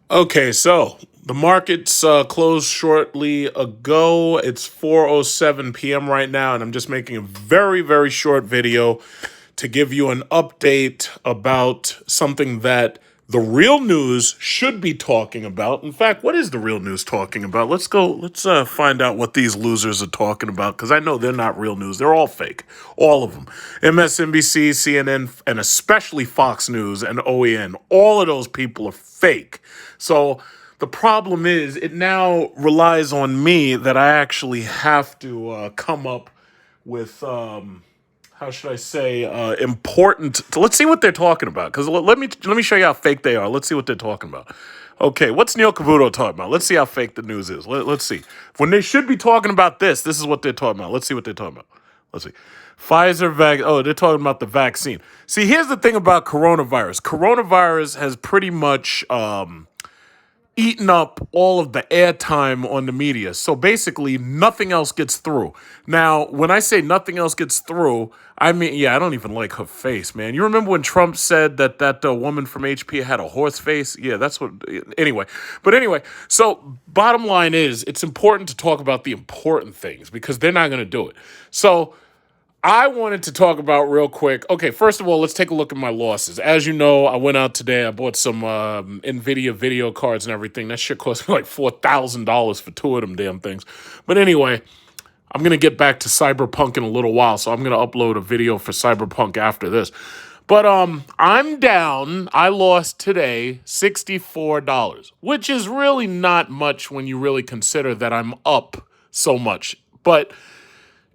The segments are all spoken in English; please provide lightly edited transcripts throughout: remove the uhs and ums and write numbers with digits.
Okay, so the markets closed shortly ago. It's 4:07 p.m. right now, and I'm just making a very, very short video to give you an update about something that the real news should be talking about. In fact, what is the real news talking about? Let's go. Let's find out what these losers are talking about, because I know they're not real news. They're all fake, all of them. MSNBC, CNN, and especially Fox News and OEN. All of those people are fake. So the problem is, it now relies on me that I actually have to come up with how should I say, important. So let's see what they're talking about. Because let me show you how fake they are. Let's see what they're talking about. Okay, what's Neil Cavuto talking about? Let's see how fake the news is. Let's see. When they should be talking about this is what they're talking about. Let's see what they're talking about. Let's see. Pfizer they're talking about the vaccine. See, here's the thing about coronavirus. Coronavirus has pretty much eaten up all of the airtime on the media. So basically, nothing else gets through. Now, when I say nothing else gets through, I mean, yeah, I don't even like her face, man. You remember when Trump said that woman from HP had a horse face? Yeah, that's what, anyway. But anyway, so bottom line is, it's important to talk about the important things because they're not going to do it. So I wanted to talk about real quick. Okay, first of all, let's take a look at my losses. As you know, I went out today. I bought some NVIDIA video cards and everything. That shit cost me like $4,000 for two of them damn things. But anyway, I'm going to get back to Cyberpunk in a little while, so I'm going to upload a video for Cyberpunk after this. But I'm down. I lost today $64, which is really not much when you really consider that I'm up so much. But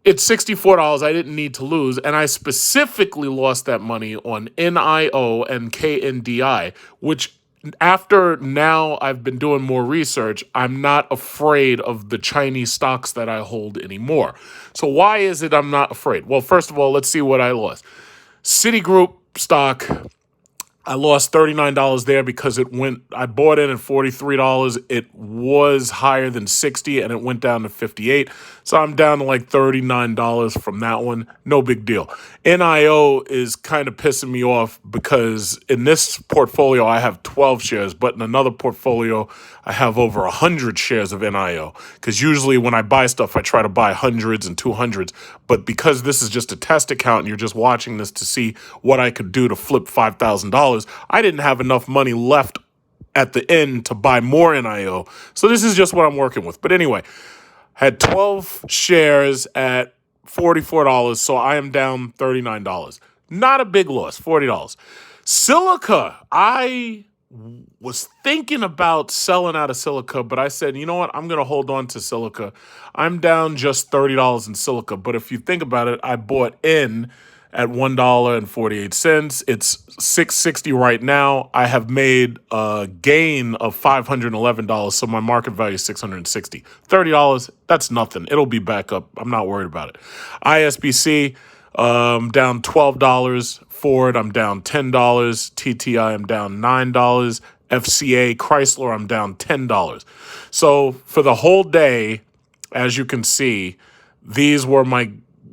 it's $64 I didn't need to lose, and I specifically lost that money on NIO and KNDI, which after now I've been doing more research, I'm not afraid of the Chinese stocks that I hold anymore. So why is it I'm not afraid? Well, first of all, let's see what I lost. Citigroup stock, I lost $39 there because I bought in at $43. It was higher than 60 and it went down to 58. So I'm down to like $39 from that one. No big deal. NIO is kind of pissing me off because in this portfolio I have 12 shares, but in another portfolio I have over 100 shares of NIO. Because usually when I buy stuff, I try to buy hundreds and 200s. But because this is just a test account and you're just watching this to see what I could do to flip $5,000, I didn't have enough money left at the end to buy more NIO. So this is just what I'm working with. But anyway, had 12 shares at $44, so I am down $39. Not a big loss, $40. Silica, I was thinking about selling out of Silica, but I said, you know what? I'm going to hold on to Silica. I'm down just $30 in Silica. But if you think about it, I bought in at $1.48. It's $6.60 right now. I have made a gain of $511, so my market value is $660. $30, that's nothing. It'll be back up. I'm not worried about it. ISBC, down $12. Ford, I'm down $10. TTI, I'm down $9. FCA, Chrysler, I'm down $10. So for the whole day, as you can see, these were my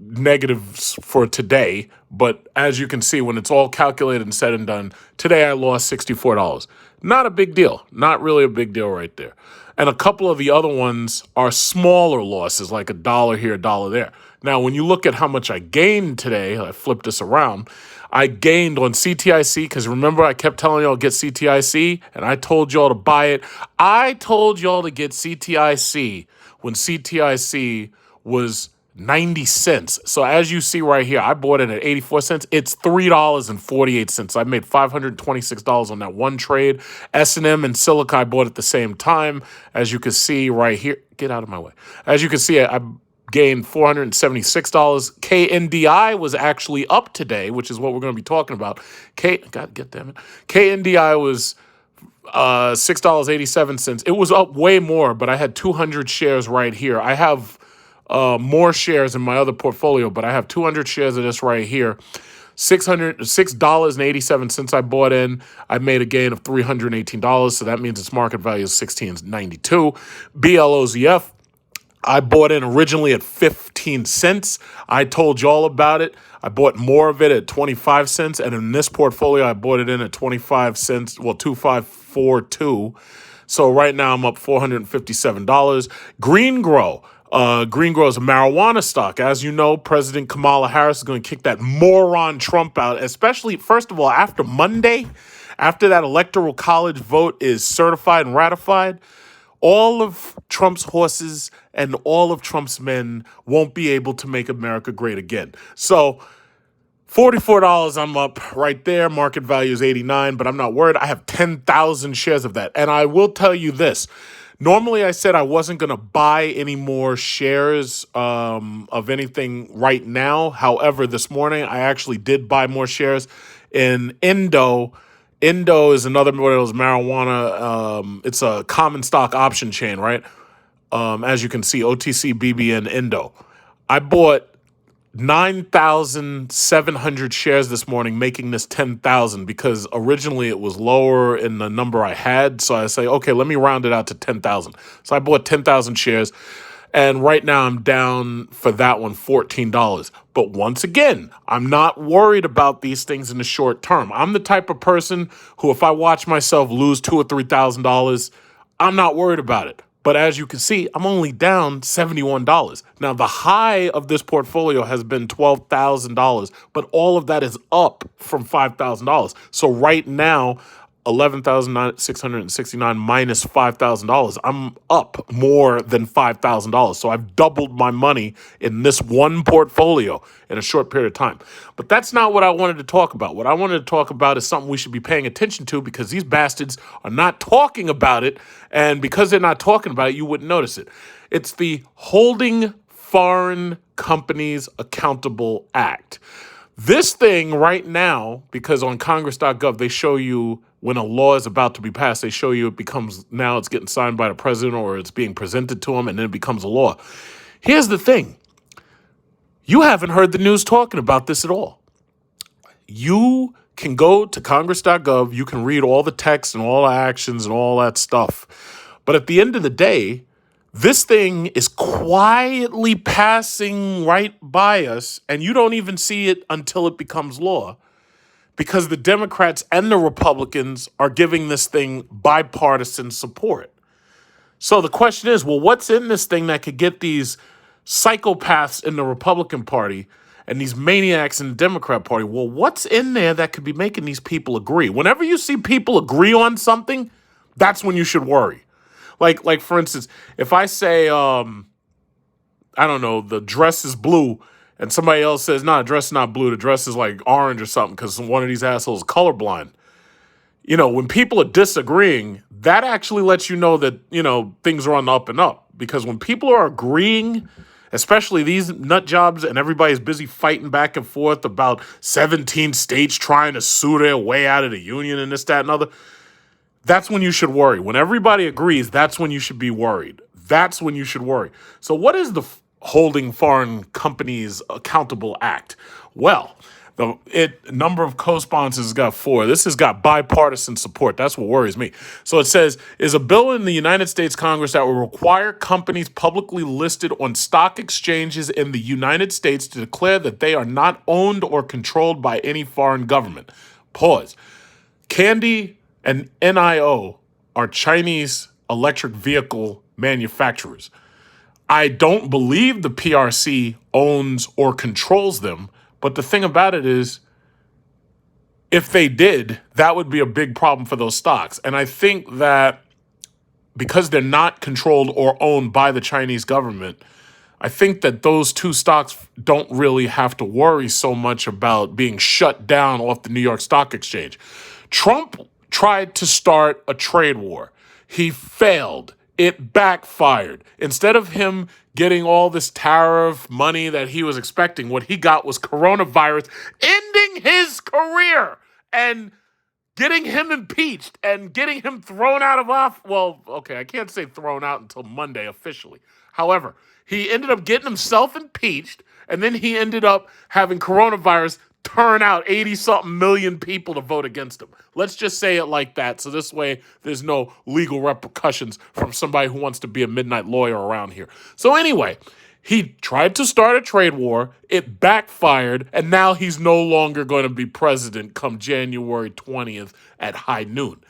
negatives for today. But as you can see, when it's all calculated and said and done, today I lost $64. Not a big deal. Not really a big deal right there. And a couple of the other ones are smaller losses, like $1 here, $1 there. Now, when you look at how much I gained today, I flipped this around. I gained on CTIC because remember I kept telling y'all to get CTIC and I told y'all to buy it. I told y'all to get CTIC when CTIC was 90 cents. So as you see right here, I bought it at 84 cents. It's $3.48. I made $526 on that one trade. S&M and Silica I bought at the same time. As you can see right here, get out of my way. As you can see, I gained $476. KNDI was actually up today, which is what we're going to be talking about. God, get damn it. KNDI was $6.87. It was up way more, but I had 200 shares right here. I have more shares in my other portfolio, but I have 200 shares of this right here. $6.87 I bought in. I made a gain of $318, so that means its market value is $16.92. BLOZF, I bought in originally at 15 cents. I told y'all about it. I bought more of it at 25 cents, and in this portfolio, I bought it in at 25 cents, well, 254. 1.42. So right now I'm up $457. Green Grow. Green Grow is a marijuana stock. As you know, President Kamala Harris is going to kick that moron Trump out, especially, first of all, after Monday, after that electoral college vote is certified and ratified. All of Trump's horses and all of Trump's men won't be able to make America great again. So $44 I'm up right there. Market value is 89, but I'm not worried. I have 10,000 shares of that. And I will tell you this. Normally, I said I wasn't going to buy any more shares of anything right now. However, this morning, I actually did buy more shares in Indo. Indo is another one of those marijuana. It's a common stock option chain, right? As you can see, OTC, BBN, Indo. I bought 9,700 shares this morning, making this 10,000 because originally it was lower in the number I had. So I say, okay, let me round it out to 10,000. So I bought 10,000 shares. And right now I'm down for that one, $14. But once again, I'm not worried about these things in the short term. I'm the type of person who, if I watch myself lose $2,000 or $3,000, I'm not worried about it. But as you can see, I'm only down $71. Now, the high of this portfolio has been $12,000, but all of that is up from $5,000. So right now, $11,669 minus $5,000. I'm up more than $5,000. So I've doubled my money in this one portfolio in a short period of time. But that's not what I wanted to talk about. What I wanted to talk about is something we should be paying attention to because these bastards are not talking about it. And because they're not talking about it, you wouldn't notice it. It's the Holding Foreign Companies Accountable Act. This thing right now, because on congress.gov, they show you when a law is about to be passed, they show you now it's getting signed by the president or it's being presented to him and then it becomes a law. Here's the thing. You haven't heard the news talking about this at all. You can go to congress.gov. You can read all the text and all the actions and all that stuff. But at the end of the day, this thing is quietly passing right by us, and you don't even see it until it becomes law because the Democrats and the Republicans are giving this thing bipartisan support. So the question is, well, what's in this thing that could get these psychopaths in the Republican Party and these maniacs in the Democrat Party? Well, what's in there that could be making these people agree? Whenever you see people agree on something, that's when you should worry. Like for instance, if I say, I don't know, the dress is blue, and somebody else says, no, the dress is not blue, the dress is like orange or something because one of these assholes is colorblind. You know, when people are disagreeing, that actually lets you know that, things are on the up and up. Because when people are agreeing, especially these nut jobs, and everybody's busy fighting back and forth about 17 states trying to sue their way out of the union and this, that, and other, that's when you should worry. When everybody agrees, that's when you should be worried. That's when you should worry. So what is the Holding Foreign Companies Accountable Act? Well, the number of co-sponsors has got 4. This has got bipartisan support. That's what worries me. So it says, is a bill in the United States Congress that will require companies publicly listed on stock exchanges in the United States to declare that they are not owned or controlled by any foreign government. Pause. Candy and NIO are Chinese electric vehicle manufacturers. I don't believe the PRC owns or controls them, but the thing about it is, if they did, that would be a big problem for those stocks. And I think that because they're not controlled or owned by the Chinese government, I think that those two stocks don't really have to worry so much about being shut down off the New York Stock Exchange. Trump tried to start a trade war. He failed. It backfired. Instead of him getting all this tariff money that he was expecting, what he got was coronavirus, ending his career and getting him impeached and getting him thrown out of office. Well, okay, I can't say thrown out until Monday officially. However, he ended up getting himself impeached, and then he ended up having coronavirus turn out 80-something million people to vote against him. Let's just say it like that, so this way there's no legal repercussions from somebody who wants to be a midnight lawyer around here. So anyway, he tried to start a trade war, it backfired, and now he's no longer going to be president come January 20th at high noon.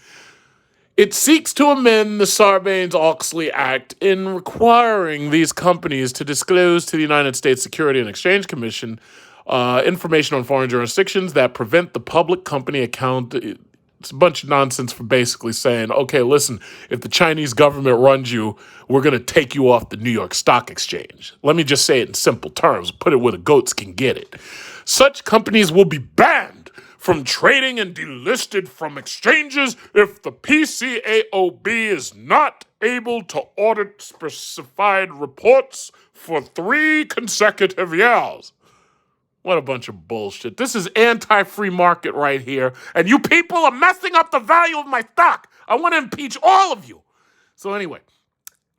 It seeks to amend the Sarbanes-Oxley Act in requiring these companies to disclose to the United States Securities and Exchange Commission information on foreign jurisdictions that prevent the public company account. It's a bunch of nonsense for basically saying, okay, listen, if the Chinese government runs you, we're going to take you off the New York Stock Exchange. Let me just say it in simple terms, put it where the goats can get it. Such companies will be banned from trading and delisted from exchanges if the PCAOB is not able to audit specified reports for 3 consecutive years. What a bunch of bullshit. This is anti-free market right here, and you people are messing up the value of my stock. I want to impeach all of you. So anyway,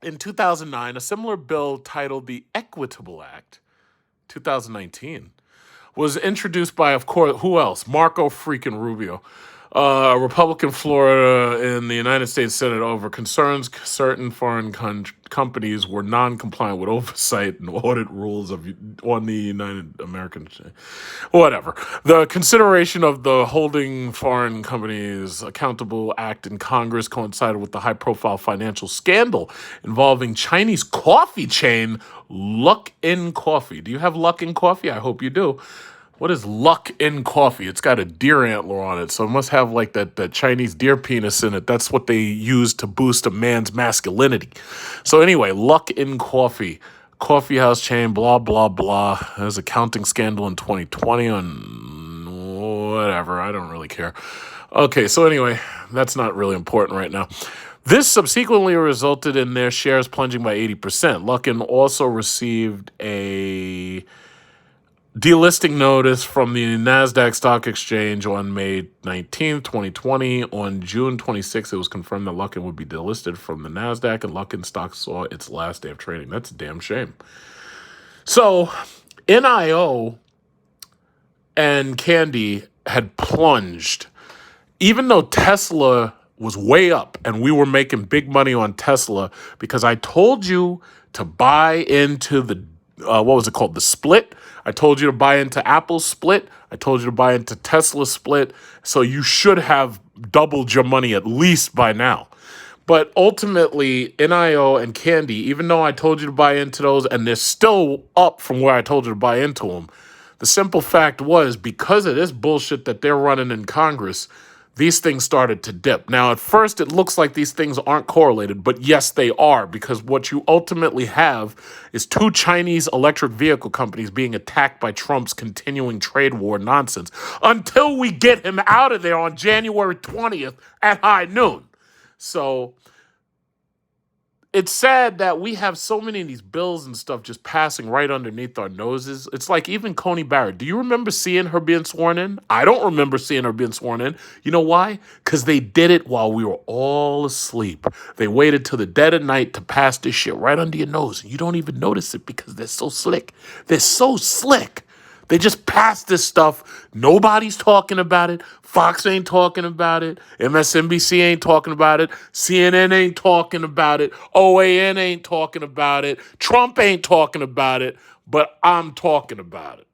in 2009, a similar bill titled the Equitable Act, 2019, was introduced by, of course, who else? Marco freaking Rubio, a Republican Florida in the United States Senate over concerns certain foreign companies were non-compliant with oversight and audit rules on the United American, whatever. The consideration of the Holding Foreign Companies Accountable Act in Congress coincided with the high-profile financial scandal involving Chinese coffee chain Luckin Coffee. Do you have Luckin Coffee? I hope you do. What is luck in coffee? It's got a deer antler on it, so it must have like that Chinese deer penis in it. That's what they use to boost a man's masculinity. So anyway, luck in coffee. Coffee house chain, blah, blah, blah. There's a accounting scandal in 2020 on whatever. I don't really care. Okay, so anyway, that's not really important right now. This subsequently resulted in their shares plunging by 80%. Luckin also received a delisting notice from the NASDAQ Stock Exchange on May 19, 2020. On June 26, it was confirmed that Luckin would be delisted from the NASDAQ, and Luckin stock saw its last day of trading. That's a damn shame. So, NIO and Candy had plunged. Even though Tesla was way up and we were making big money on Tesla, because I told you to buy into the, what was it called? The split. I told you to buy into Apple's split. I told you to buy into Tesla's split. So you should have doubled your money at least by now. But ultimately, NIO and Candy, even though I told you to buy into those and they're still up from where I told you to buy into them, the simple fact was because of this bullshit that they're running in Congress, these things started to dip. Now, at first, it looks like these things aren't correlated, but yes, they are, because what you ultimately have is 2 Chinese electric vehicle companies being attacked by Trump's continuing trade war nonsense until we get him out of there on January 20th at high noon. So it's sad that we have so many of these bills and stuff just passing right underneath our noses. It's like even Coney Barrett. Do you remember seeing her being sworn in? I don't remember seeing her being sworn in. You know why? Because they did it while we were all asleep. They waited till the dead of night to pass this shit right under your nose. And you don't even notice it because they're so slick. They're so slick. They just pass this stuff. Nobody's talking about it. Fox ain't talking about it. MSNBC ain't talking about it. CNN ain't talking about it. OAN ain't talking about it. Trump ain't talking about it. But I'm talking about it.